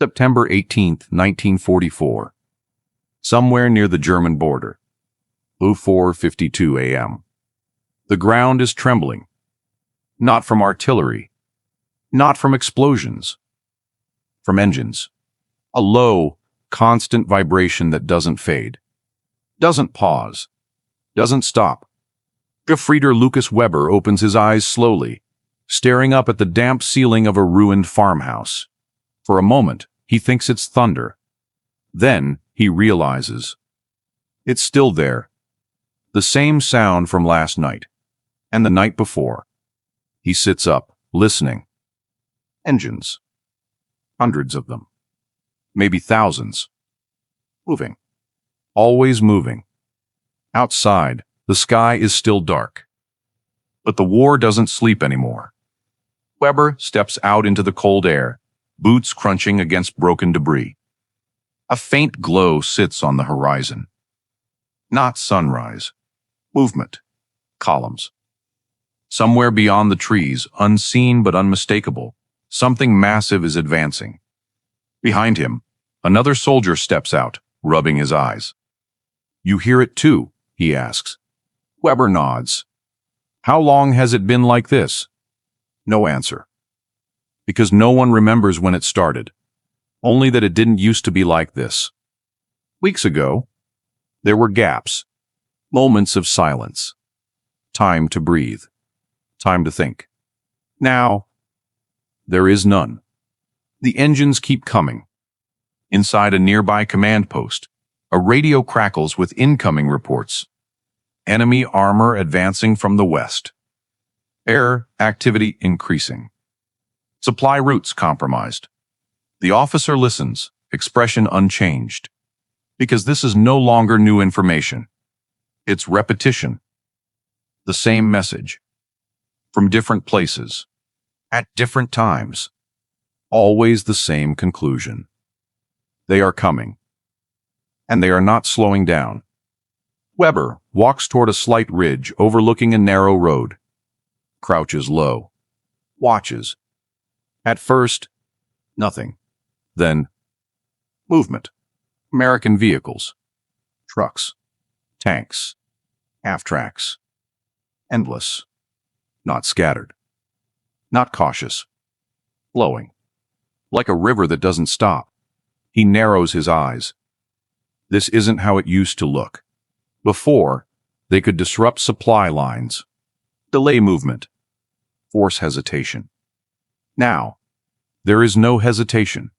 September 18, 1944. Somewhere near the German border. 04:52 a.m. The ground is trembling. Not from artillery. Not from explosions. From engines. A low, constant vibration that doesn't fade. Doesn't pause. Doesn't stop. Frieder Lucas Weber opens his eyes slowly, staring up at the damp ceiling of a ruined farmhouse. For a moment, he thinks it's thunder. Then he realizes. It's still there. The same sound from last night, and the night before. He sits up, listening. Engines. Hundreds of them. Maybe thousands. Moving. Always moving. Outside, the sky is still dark. But the war doesn't sleep anymore. Weber steps out into the cold air, boots crunching against broken debris. A faint glow sits on the horizon. Not sunrise. Movement. Columns. Somewhere beyond the trees, unseen but unmistakable, something massive is advancing. Behind him, another soldier steps out, rubbing his eyes. "You hear it too?" he asks. Weber nods. "How long has it been like this?" No answer. Because no one remembers when it started. Only that it didn't used to be like this. Weeks ago, there were gaps. Moments of silence. Time to breathe. Time to think. Now, there is none. The engines keep coming. Inside a nearby command post, a radio crackles with incoming reports. Enemy armor advancing from the west. Air activity increasing. Supply routes compromised. The officer listens, expression unchanged. Because this is no longer new information. It's repetition. The same message. From different places. At different times. Always the same conclusion. They are coming. And they are not slowing down. Weber walks toward a slight ridge overlooking a narrow road. Crouches low. Watches. At first, nothing. Then, movement. American vehicles. Trucks. Tanks. Half-tracks. Endless. Not scattered. Not cautious. Flowing. Like a river that doesn't stop. He narrows his eyes. This isn't how it used to look. Before, they could disrupt supply lines. Delay movement. Force hesitation. Now, there is no hesitation.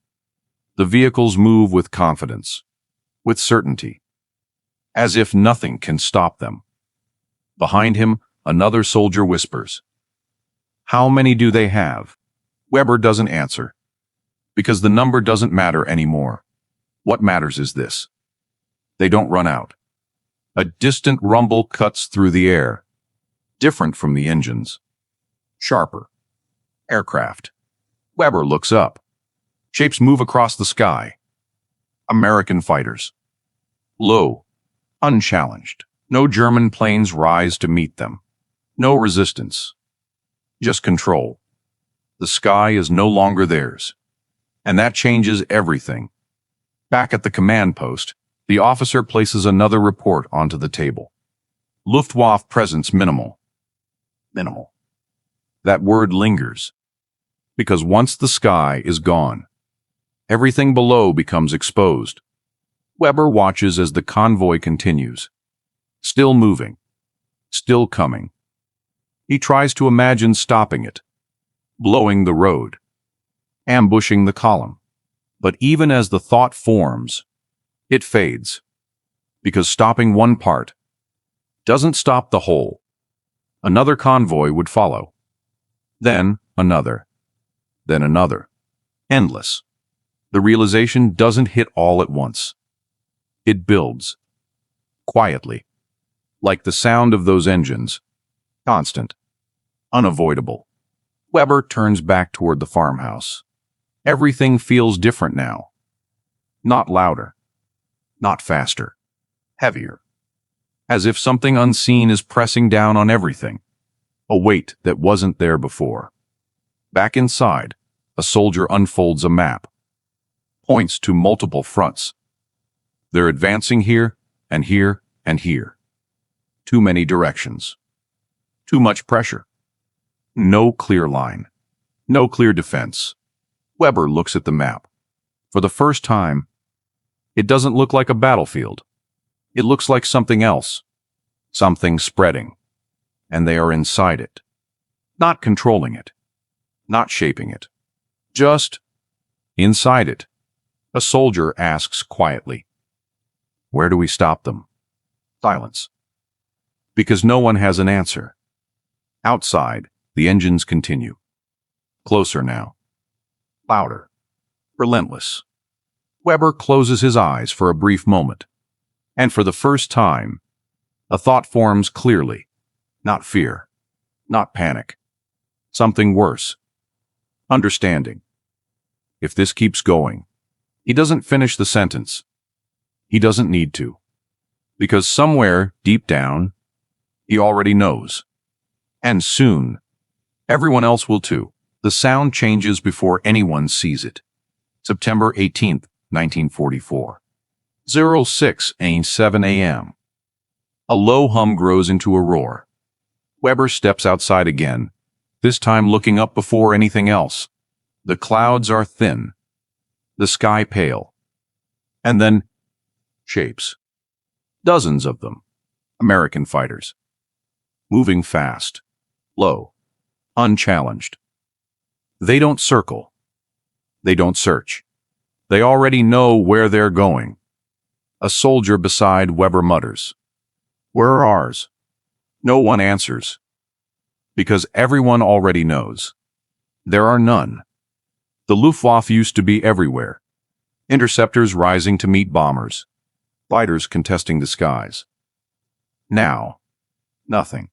The vehicles move with confidence. With certainty. As if nothing can stop them. Behind him, another soldier whispers. How many do they have? Weber doesn't answer. Because the number doesn't matter anymore. What matters is this. They don't run out. A distant rumble cuts through the air. Different from the engines. Sharper. Aircraft. Weber looks up. Shapes move across the sky. American fighters. Low. Unchallenged. No German planes rise to meet them. No resistance. Just control. The sky is no longer theirs. And that changes everything. Back at the command post, the officer places another report onto the table. Luftwaffe presence minimal. Minimal. That word lingers. Because once the sky is gone, everything below becomes exposed. Weber watches as the convoy continues. Still moving. Still coming. He tries to imagine stopping it. Blowing the road. Ambushing the column. But even as the thought forms, it fades. Because stopping one part doesn't stop the whole. Another convoy would follow. Then another. Then another. Endless. The realization doesn't hit all at once. It builds. Quietly. Like the sound of those engines. Constant. Unavoidable. Weber turns back toward the farmhouse. Everything feels different now. Not louder. Not faster. Heavier. As if something unseen is pressing down on everything. A weight that wasn't there before. Back inside, a soldier unfolds a map. points to multiple fronts. They're advancing here and here and here. Too many directions. Too much pressure. No clear line. No clear defense. Weber looks at the map. For the first time, it doesn't look like a battlefield. It looks like something else. Something spreading. And they are inside it. Not controlling it. Not shaping it. Just inside it. A soldier asks quietly, "Where do we stop them?" Silence. Because no one has an answer. Outside, the engines continue. Closer now. Louder. Relentless. Weber closes his eyes for a brief moment. And for the first time, a thought forms clearly. Not fear. Not panic. Something worse. Understanding. If this keeps going, he doesn't finish the sentence. He doesn't need to. Because somewhere, deep down, he already knows. And soon, everyone else will too. The sound changes before anyone sees it. September 18th, 1944. 06:07 a.m. A low hum grows into a roar. Weber steps outside again, this time looking up before anything else. The clouds are thin. The sky pale. And then, shapes. Dozens of them. American fighters. Moving fast. Low. Unchallenged. They don't circle. They don't search. They already know where they're going. A soldier beside Weber mutters, "Where are ours?" No one answers. Because everyone already knows. There are none. The Luftwaffe used to be everywhere. Interceptors rising to meet bombers. Fighters contesting the skies. Now, nothing.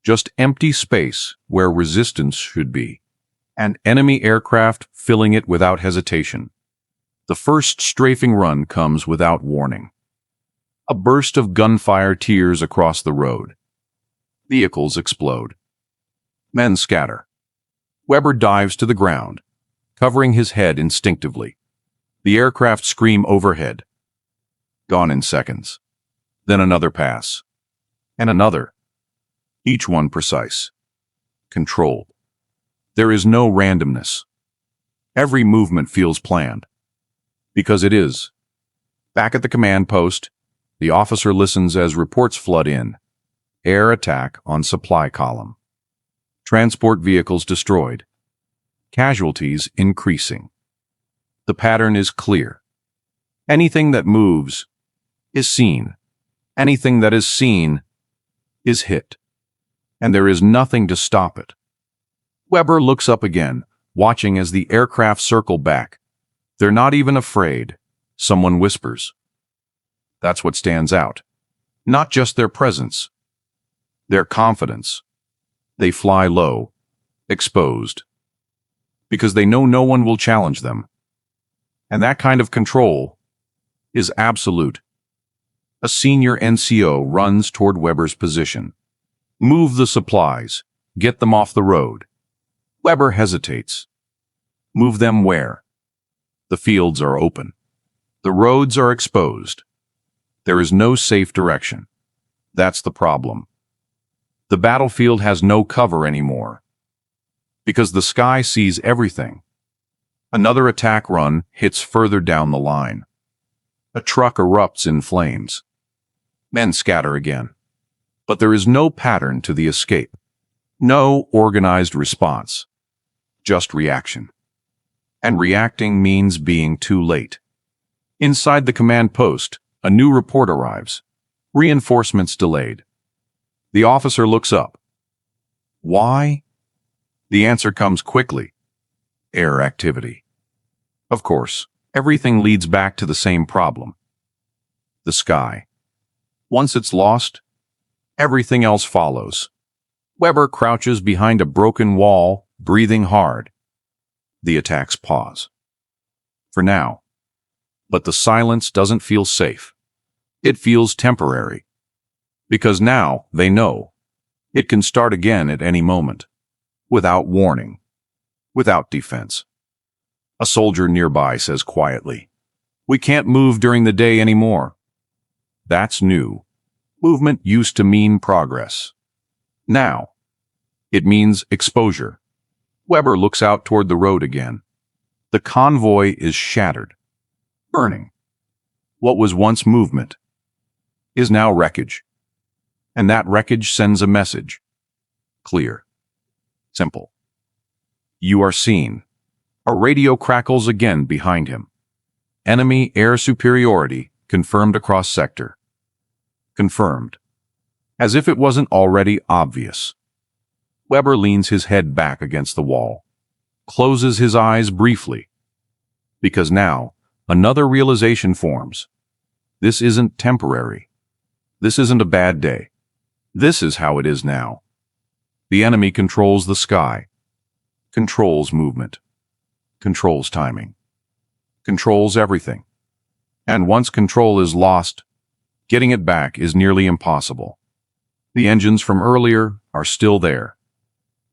Just empty space where resistance should be. And enemy aircraft filling it without hesitation. The first strafing run comes without warning. A burst of gunfire tears across the road. Vehicles explode. Men scatter. Weber dives to the ground, covering his head instinctively. The aircraft scream overhead. Gone in seconds. Then another pass. And another. Each one precise. Controlled. There is no randomness. Every movement feels planned. Because it is. Back at the command post, the officer listens as reports flood in. Air attack on supply column. Transport vehicles destroyed. Casualties increasing. The pattern is clear. Anything that moves is seen. Anything that is seen is hit. And there is nothing to stop it. Weber looks up again, watching as the aircraft circle back. They're not even afraid. Someone whispers. That's what stands out. Not just their presence. Their confidence. They fly low, exposed. Because they know no one will challenge them. And that kind of control is absolute. A senior NCO runs toward Weber's position. Move the supplies. Get them off the road. Weber hesitates. Move them where? The fields are open. The roads are exposed. There is no safe direction. That's the problem. The battlefield has no cover anymore. Because the sky sees everything. Another attack run hits further down the line. A truck erupts in flames. Men scatter again. But there is no pattern to the escape. No organized response. Just reaction. And reacting means being too late. Inside the command post, a new report arrives. Reinforcements delayed. The officer looks up. Why? The answer comes quickly. Air activity. Of course, everything leads back to the same problem. The sky. Once it's lost, everything else follows. Weber crouches behind a broken wall, breathing hard. The attacks pause. For now. But the silence doesn't feel safe. It feels temporary. Because now they know. It can start again at any moment. Without warning. Without defense. A soldier nearby says quietly, "We can't move during the day anymore." That's new. Movement used to mean progress. Now, it means exposure. Weber looks out toward the road again. The convoy is shattered, burning. What was once movement is now wreckage. And that wreckage sends a message. Clear. Simple. You are seen. A radio crackles again behind him. Enemy air superiority confirmed across sector. Confirmed. As if it wasn't already obvious. Weber leans his head back against the wall, closes his eyes briefly. Because now, another realization forms. This isn't temporary. This isn't a bad day. This is how it is now. The enemy controls the sky, controls movement, controls timing, controls everything. And once control is lost, getting it back is nearly impossible. The engines from earlier are still there,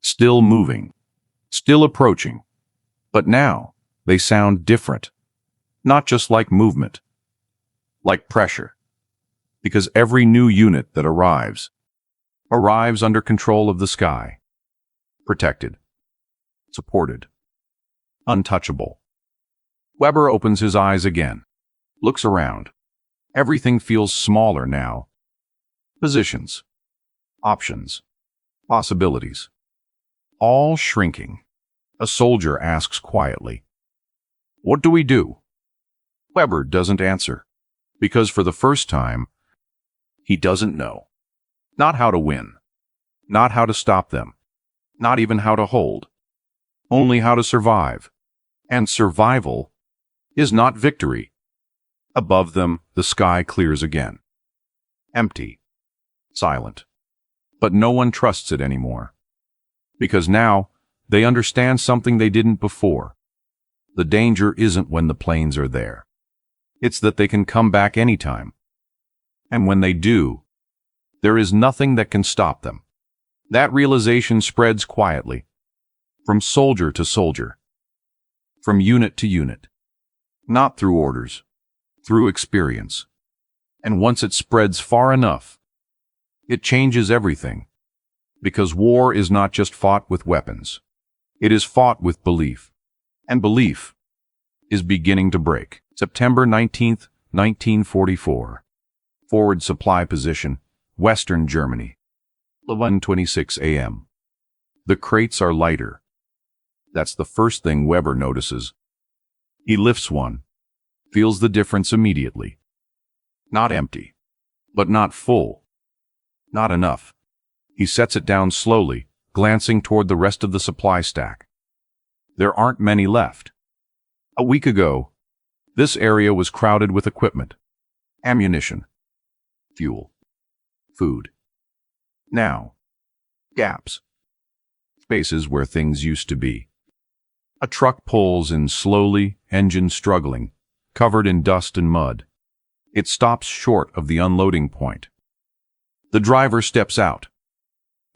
still moving, still approaching. But now, they sound different. Not just like movement, like pressure. Because every new unit that arrives under control of the sky. Protected. Supported. Untouchable. Weber opens his eyes again. Looks around. Everything feels smaller now. Positions. Options. Possibilities. All shrinking. A soldier asks quietly, "What do we do?" Weber doesn't answer. Because for the first time, he doesn't know. Not how to win. Not how to stop them. Not even how to hold. Only how to survive. And survival is not victory. Above them, the sky clears again. Empty. Silent. But no one trusts it anymore. Because now, they understand something they didn't before. The danger isn't when the planes are there. It's that they can come back anytime. And when they do, there is nothing that can stop them. That realization spreads quietly, from soldier to soldier, from unit to unit, not through orders, through experience. And once it spreads far enough, it changes everything. Because war is not just fought with weapons. It is fought with belief. And belief is beginning to break. September 19th, 1944. Forward supply position, Western Germany. 11:26 a.m. The crates are lighter. That's the first thing Weber notices. He lifts one, feels the difference immediately. Not empty, but not full. Not enough. He sets it down slowly, glancing toward the rest of the supply stack. There aren't many left. A week ago, this area was crowded with equipment, ammunition, fuel, food. Now, gaps. Spaces where things used to be. A truck pulls in slowly, engine struggling, covered in dust and mud. It stops short of the unloading point. The driver steps out,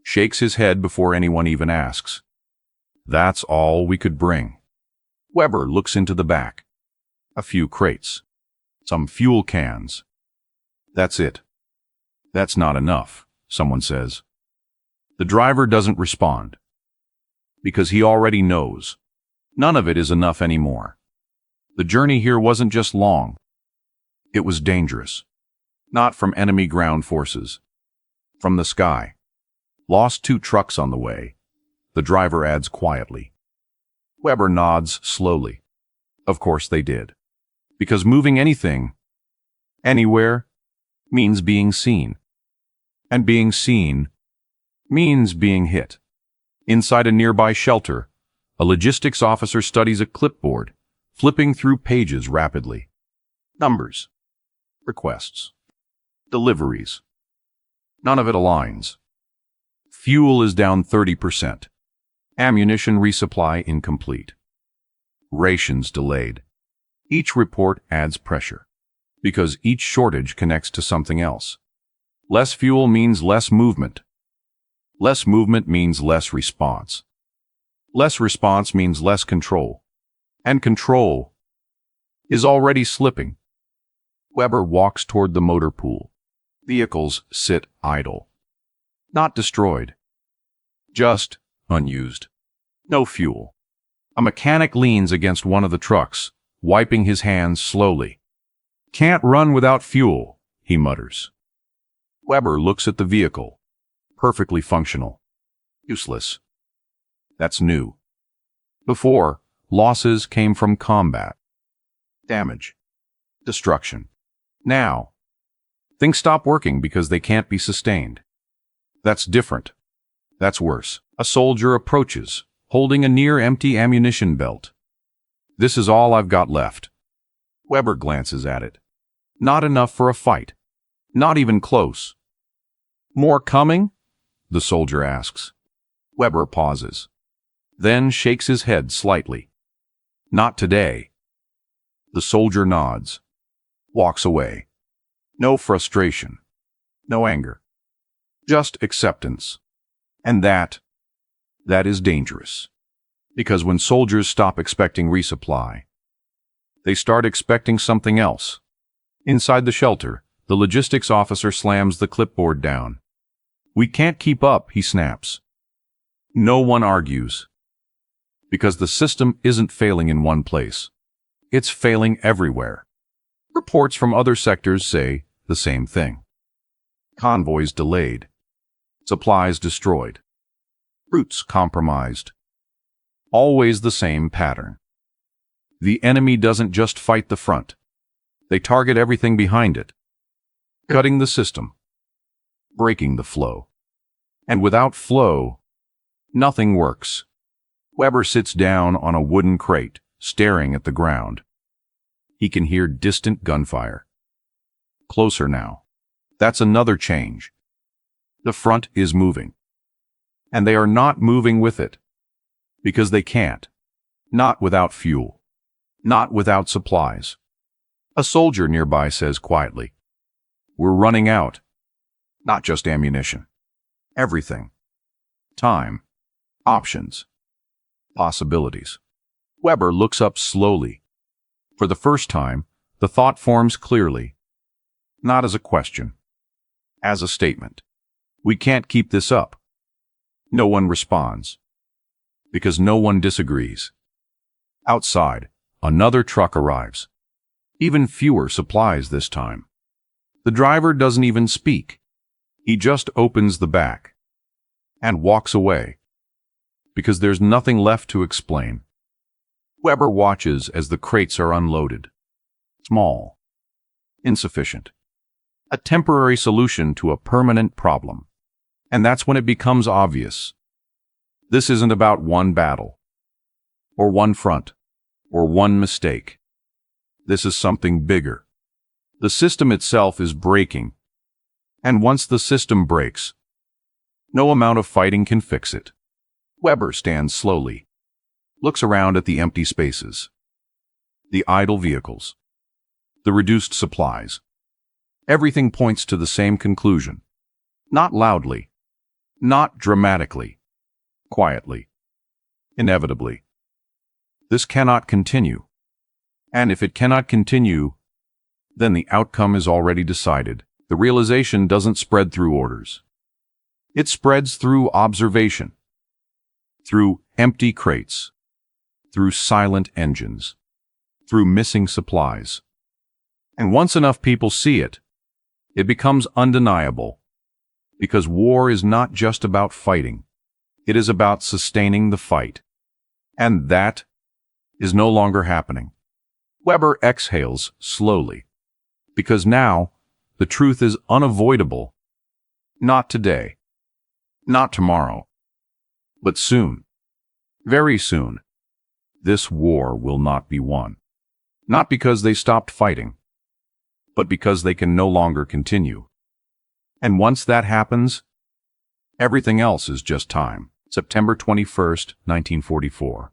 shakes his head before anyone even asks. That's all we could bring. Weber looks into the back. A few crates. Some fuel cans. That's it. That's not enough, someone says. The driver doesn't respond. Because he already knows. None of it is enough anymore. The journey here wasn't just long. It was dangerous. Not from enemy ground forces. From the sky. Lost 2 trucks on the way. The driver adds quietly. Weber nods slowly. Of course they did. Because moving anything, anywhere, means being seen. And being seen means being hit. Inside a nearby shelter, a logistics officer studies a clipboard, flipping through pages rapidly. Numbers. Requests. Deliveries. None of it aligns. Fuel is down 30%. Ammunition resupply incomplete. Rations delayed. Each report adds pressure, because each shortage connects to something else. Less fuel means less movement. Less movement means less response. Less response means less control. and control is already slipping. Weber walks toward the motor pool. Vehicles sit idle. Not destroyed. Just unused. No fuel. A mechanic leans against one of the trucks, wiping his hands slowly. "Can't run without fuel," he mutters. Weber looks at the vehicle. Perfectly functional. Useless. That's new. Before, losses came from combat. Damage. Destruction. Now, things stop working because they can't be sustained. That's different. That's worse. A soldier approaches, holding a near-empty ammunition belt. "This is all I've got left." Weber glances at it. Not enough for a fight. Not even close. "More coming?" the soldier asks. Weber pauses, then shakes his head slightly. "Not today." The soldier nods, walks away. No frustration, no anger, just acceptance. And that is dangerous. Because when soldiers stop expecting resupply, they start expecting something else. Inside the shelter, the logistics officer slams the clipboard down. "We can't keep up," he snaps. No one argues. Because the system isn't failing in one place. It's failing everywhere. Reports from other sectors say the same thing. Convoys delayed. Supplies destroyed. Routes compromised. Always the same pattern. The enemy doesn't just fight the front. They target everything behind it. Cutting the system. Breaking the flow. And without flow, nothing works. Weber sits down on a wooden crate, staring at the ground. He can hear distant gunfire. Closer now. That's another change. The front is moving. And they are not moving with it. Because they can't. Not without fuel. Not without supplies. A soldier nearby says quietly, "We're running out." Not just ammunition. Everything. Time. Options. Possibilities. Weber looks up slowly. For the first time, the thought forms clearly. Not as a question. As a statement. We can't keep this up. No one responds. Because no one disagrees. Outside, another truck arrives. Even fewer supplies this time. The driver doesn't even speak. He just opens the back and walks away. Because there's nothing left to explain. Weber watches as the crates are unloaded. Small. Insufficient. A temporary solution to a permanent problem. And that's when it becomes obvious. This isn't about one battle, or one front, or one mistake. This is something bigger. The system itself is breaking. And once the system breaks, no amount of fighting can fix it. Weber stands slowly, looks around at the empty spaces, the idle vehicles, the reduced supplies. Everything points to the same conclusion. Not loudly, not dramatically, quietly, inevitably. This cannot continue. And if it cannot continue, then the outcome is already decided. The realization doesn't spread through orders. It spreads through observation, through empty crates, through silent engines, through missing supplies. And once enough people see it, it becomes undeniable. Because war is not just about fighting. It is about sustaining the fight. And that is no longer happening. Weber exhales slowly. Because now, the truth is unavoidable. Not today. Not tomorrow. But soon. Very soon. This war will not be won. Not because they stopped fighting, but because they can no longer continue. And once that happens, everything else is just time. September 21st, 1944.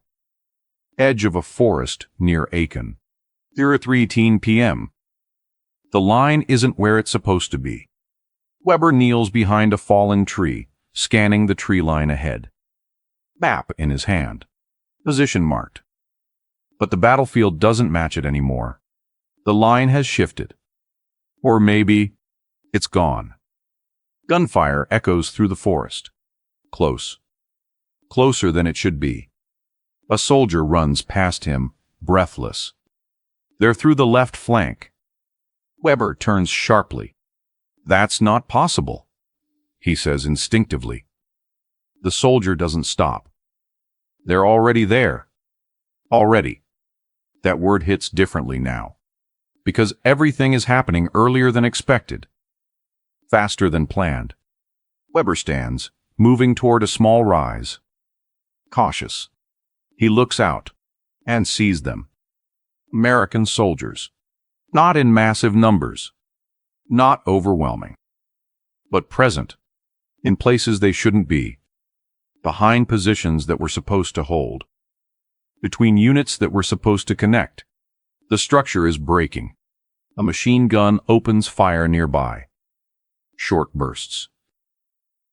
Edge of a forest near Aachen. 03:18 p.m. The line isn't where it's supposed to be. Weber kneels behind a fallen tree, scanning the tree line ahead. Map in his hand. Position marked. But the battlefield doesn't match it anymore. The line has shifted. Or maybe it's gone. Gunfire echoes through the forest. Close. Closer than it should be. A soldier runs past him, breathless. They're through the left flank. Weber turns sharply. "That's not possible," he says instinctively. The soldier doesn't stop. They're already there. Already. That word hits differently now. Because everything is happening earlier than expected. Faster than planned. Weber stands, moving toward a small rise. Cautious. He looks out and sees them. American soldiers. Not in massive numbers. Not overwhelming. But present. In places they shouldn't be. Behind positions that were supposed to hold. Between units that were supposed to connect. The structure is breaking. A machine gun opens fire nearby. Short bursts.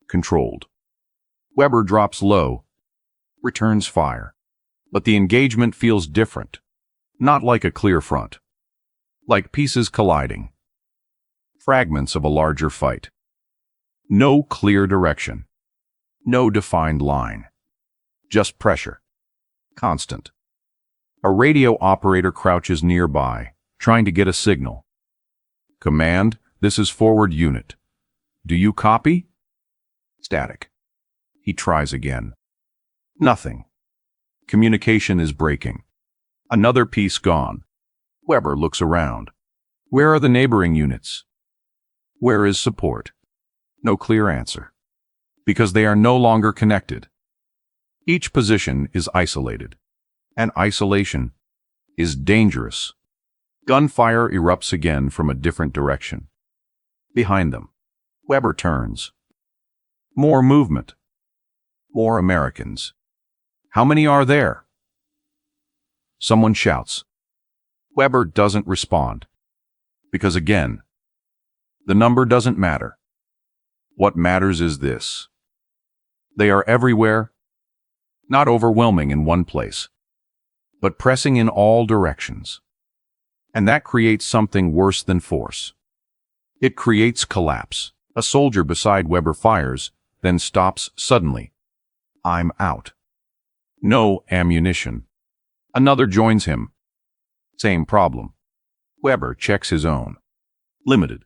Controlled. Weber drops low. Returns fire. But the engagement feels different. Not like a clear front. Like pieces colliding. Fragments of a larger fight. No clear direction. No defined line. Just pressure. Constant. A radio operator crouches nearby, trying to get a signal. "Command, this is forward unit. Do you copy?" Static. He tries again. Nothing. Communication is breaking. Another piece gone. Weber looks around. Where are the neighboring units? Where is support? No clear answer. Because they are no longer connected. Each position is isolated. And isolation is dangerous. Gunfire erupts again from a different direction. Behind them, Weber turns. More movement. More Americans. How many are there? Someone shouts. Weber doesn't respond. Because again, the number doesn't matter. What matters is this. They are everywhere, not overwhelming in one place, but pressing in all directions. And that creates something worse than force. It creates collapse. A soldier beside Weber fires, then stops suddenly. "I'm out." No ammunition. Another joins him. Same problem. Weber checks his own. Limited.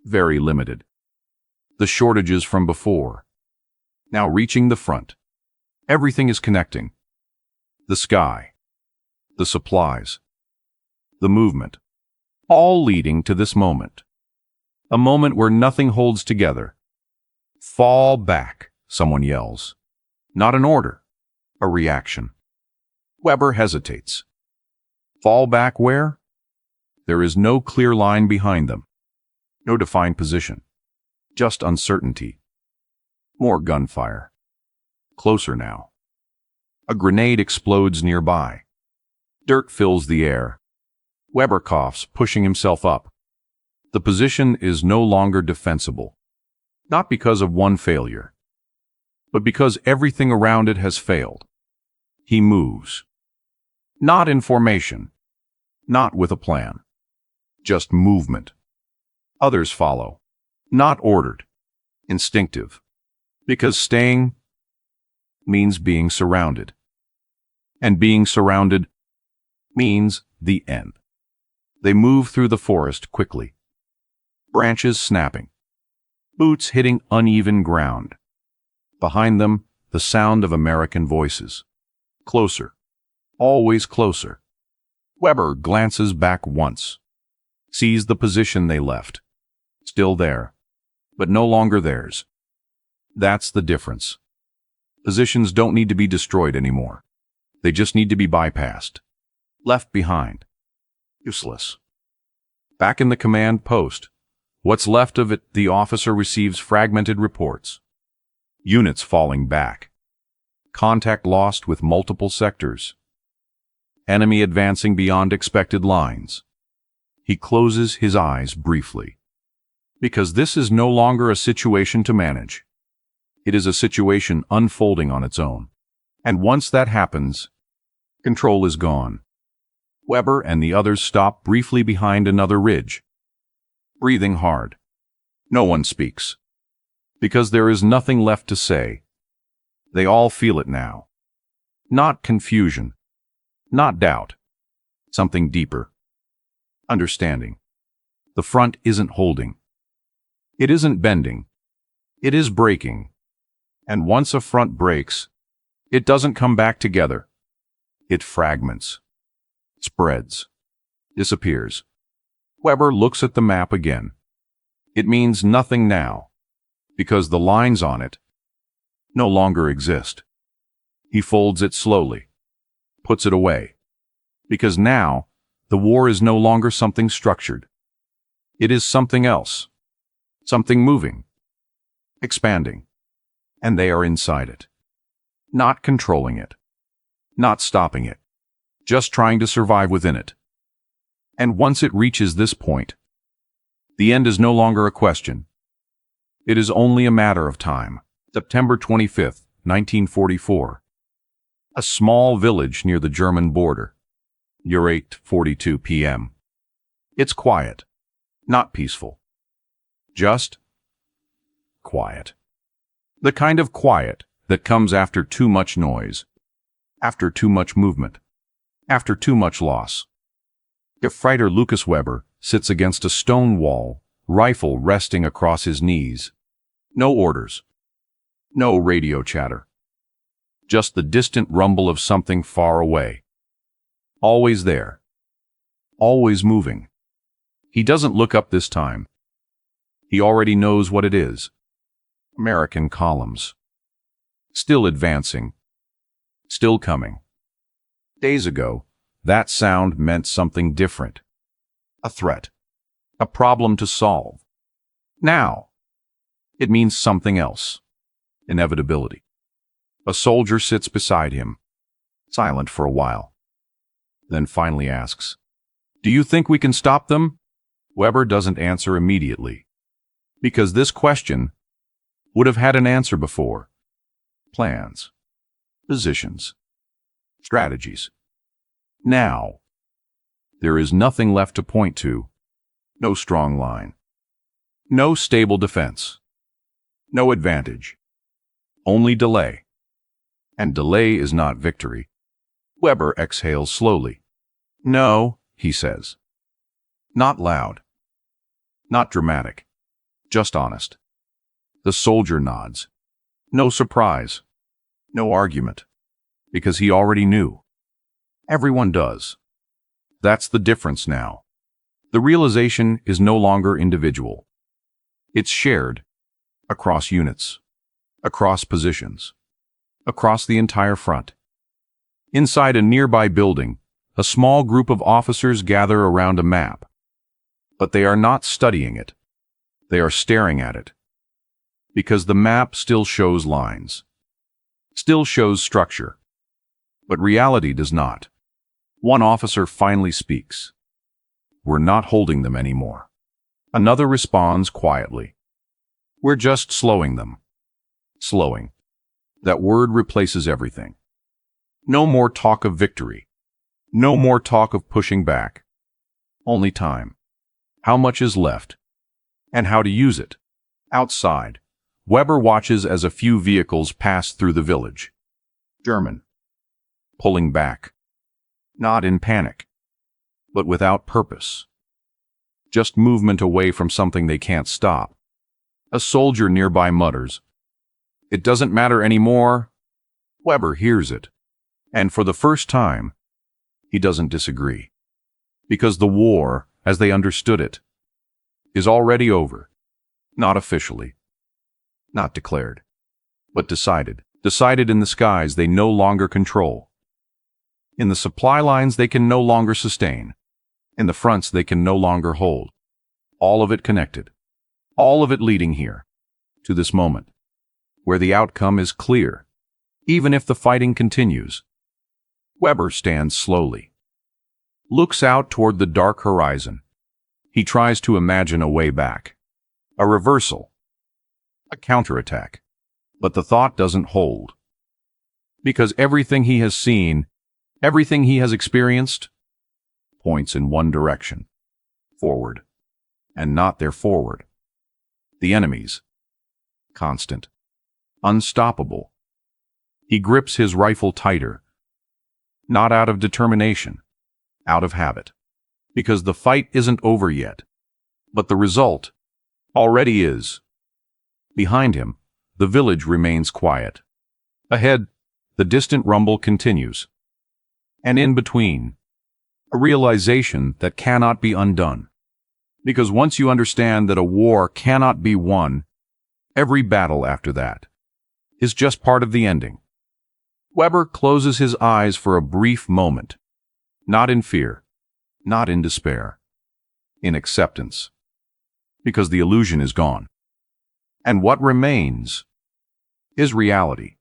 Very limited. The shortages from before. Now reaching the front. Everything is connecting. The sky. The supplies. The movement. All leading to this moment. A moment where nothing holds together. "Fall back," someone yells. Not an order. A reaction. Weber hesitates. Fall back where? There is no clear line behind them. No defined position. Just uncertainty. More gunfire. Closer now. A grenade explodes nearby. Dirt fills the air. Weber coughs, pushing himself up. The position is no longer defensible. Not because of one failure, but because everything around it has failed. He moves. Not in formation. Not with a plan. Just movement. Others follow. Not ordered. Instinctive. Because staying means being surrounded. And being surrounded means the end. They move through the forest quickly. Branches snapping. Boots hitting uneven ground. Behind them, the sound of American voices. Closer. Always closer. Weber glances back once. Sees the position they left. Still there, but no longer theirs. That's the difference. Positions don't need to be destroyed anymore. They just need to be bypassed. Left behind. Useless. Back in the command post. What's left of it, the officer receives fragmented reports. Units falling back. Contact lost with multiple sectors. Enemy advancing beyond expected lines. He closes his eyes briefly. Because this is no longer a situation to manage. It is a situation unfolding on its own. And once that happens, control is gone. Weber and the others stop briefly behind another ridge, breathing hard. No one speaks, because there is nothing left to say. They all feel it now. Not confusion, not doubt, something deeper. Understanding. The front isn't holding. It isn't bending. It is breaking. And once a front breaks, it doesn't come back together. It fragments, spreads, disappears. Weber looks at the map again. It means nothing now, because the lines on it no longer exist. He folds it slowly, puts it away, because now the war is no longer something structured. It is something else, something moving, expanding, and they are inside it, not controlling it, not stopping it, just trying to survive within it. And once it reaches this point, the end is no longer a question. It is only a matter of time. September 25th, 1944. A small village near the German border. 8:42 p.m. It's quiet, not peaceful. Just quiet. The kind of quiet that comes after too much noise, after too much movement, after too much loss. Gefreiter Lucas Weber sits against a stone wall, rifle resting across his knees. No orders. No radio chatter. Just the distant rumble of something far away. Always there. Always moving. He doesn't look up this time. He already knows what it is. American columns. Still advancing. Still coming. Days ago, that sound meant something different. A threat. A problem to solve. Now, it means something else. Inevitability. A soldier sits beside him, silent for a while, then finally asks, "Do you think we can stop them?" Weber doesn't answer immediately, because this question would have had an answer before. Plans, positions, strategies. Now, there is nothing left to point to. No strong line. No stable defense. No advantage. Only delay. And delay is not victory. Weber exhales slowly. "No," he says. Not loud. Not dramatic. Just honest. The soldier nods. No surprise. No argument. Because he already knew. Everyone does. That's the difference now. The realization is no longer individual. It's shared. Across units. Across positions. Across the entire front. Inside a nearby building, a small group of officers gather around a map. But they are not studying it. They are staring at it. Because the map still shows lines. Still shows structure. But reality does not. One officer finally speaks. "We're not holding them anymore." Another responds quietly. "We're just slowing them." Slowing. That word replaces everything. No more talk of victory. No more talk of pushing back. Only time. How much is left? And how to use it. Outside, Weber watches as a few vehicles pass through the village. German. Pulling back. Not in panic, but without purpose. Just movement away from something they can't stop. A soldier nearby mutters, "It doesn't matter anymore." Weber hears it, and for the first time, he doesn't disagree. Because the war, as they understood it, is already over. Not officially. Not declared. But decided. Decided in the skies they no longer control. In the supply lines they can no longer sustain. In the fronts they can no longer hold. All of it connected. All of it leading here, to this moment, where the outcome is clear, even if the fighting continues. Weber stands slowly. Looks out toward the dark horizon. He tries to imagine a way back. A reversal. A counterattack. But the thought doesn't hold. Because everything he has seen, everything he has experienced, points in one direction, forward, and not their forward. The enemy's constant, unstoppable. He grips his rifle tighter, not out of determination, out of habit, because the fight isn't over yet, but the result already is. Behind him, the village remains quiet. Ahead, the distant rumble continues. And in between, a realization that cannot be undone. Because once you understand that a war cannot be won, every battle after that is just part of the ending. Weber closes his eyes for a brief moment, not in fear, not in despair, in acceptance, because the illusion is gone. And what remains is reality.